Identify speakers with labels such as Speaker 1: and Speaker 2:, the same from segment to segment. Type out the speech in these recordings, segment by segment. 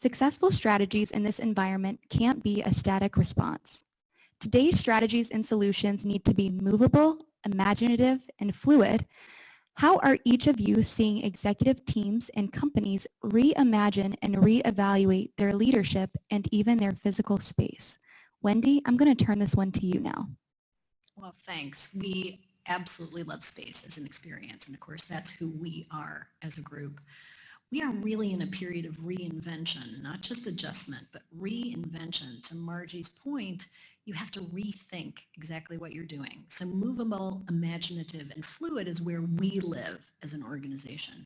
Speaker 1: Successful strategies in this environment can't be a static response. Today's strategies and solutions need to be movable, imaginative, and fluid. How are each of you seeing executive teams and companies reimagine and reevaluate their leadership and even their physical space? Wendy, I'm going to turn this one to you now.
Speaker 2: Well, thanks. We absolutely love space as an experience, and of course that's who we are as a group. We are really in a period of reinvention, not just adjustment, but reinvention. To Margie's point, you have to rethink exactly what you're doing. So movable, imaginative, and fluid is where we live as an organization.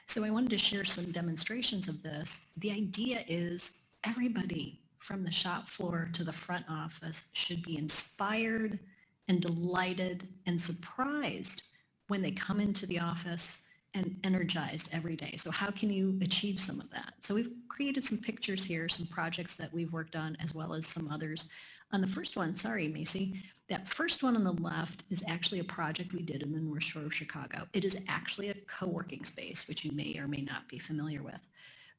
Speaker 2: So I wanted to share some demonstrations of this. The idea is everybody from the shop floor to the front office should be inspired and delighted and surprised when they come into the office and energized every day. So how can you achieve some of that? So we've created some pictures here, some projects that we've worked on, as well as some others. On the first one, sorry, Macy, that first one on the left is actually a project we did in the North Shore of Chicago. It is actually a co-working space, which you may or may not be familiar with.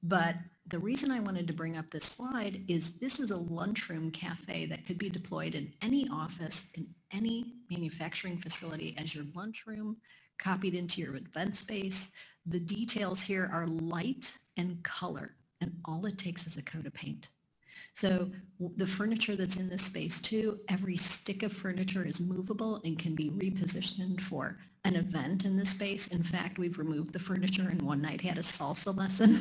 Speaker 2: But the reason I wanted to bring up this slide is this is a lunchroom cafe that could be deployed in any office, in any manufacturing facility as your lunchroom, copied into your event space. The details here are light and color, and all it takes is a coat of paint. So the furniture that's in this space too, every stick of furniture is movable and can be repositioned for an event in this space. In fact, we've removed the furniture and one night had a salsa lesson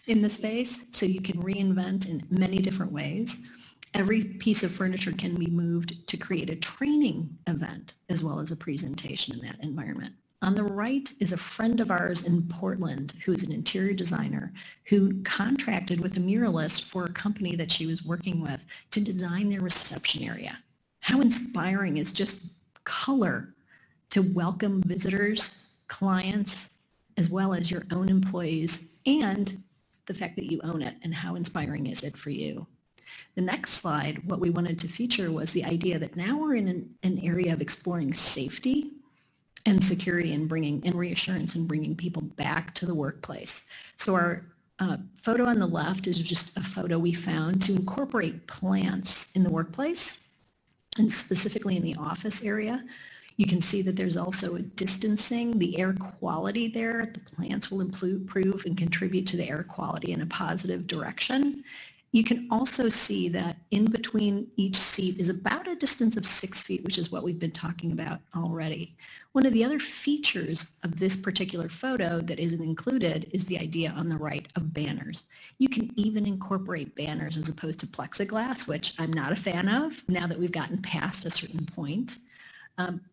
Speaker 2: in the space, so you can reinvent in many different ways. Every piece of furniture can be moved to create a training event as well as a presentation in that environment. On the right is a friend of ours in Portland who's an interior designer who contracted with a muralist for a company that she was working with to design their reception area. How inspiring is just color to welcome visitors, clients, as well as your own employees, and the fact that you own it, and how inspiring is it for you? The next slide, what we wanted to feature was the idea that now we're in an area of exploring safety and security and bringing in reassurance and bringing people back to the workplace. So our photo on the left is just a photo we found to incorporate plants in the workplace and specifically in the office area. You can see that there's also a distancing. The air quality there, the plants will improve and contribute to the air quality in a positive direction. You can also see that in between each seat is about a distance of 6 feet, which is what we've been talking about already. One of the other features of this particular photo that isn't included is the idea on the right of banners. You can even incorporate banners as opposed to plexiglass, which I'm not a fan of now that we've gotten past a certain point.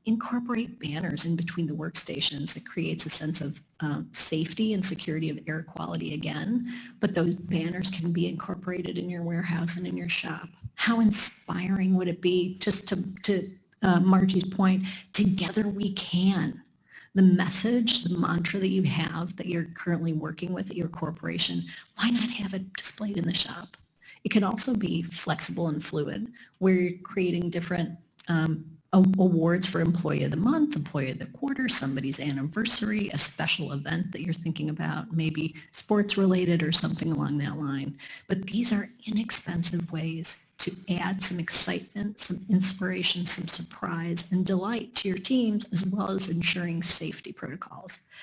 Speaker 2: Incorporate banners in between the workstations. It creates a sense of safety and security of air quality again, but those banners can be incorporated in your warehouse and in your shop. How inspiring would it be, just to Margie's point, together we can. The message, the mantra that you have that you're currently working with at your corporation, why not have it displayed in the shop? It can also be flexible and fluid, where you're creating different awards for Employee of the Month, Employee of the Quarter, somebody's anniversary, a special event that you're thinking about, maybe sports related or something along that line. But these are inexpensive ways to add some excitement, some inspiration, some surprise and delight to your teams, as well as ensuring safety protocols.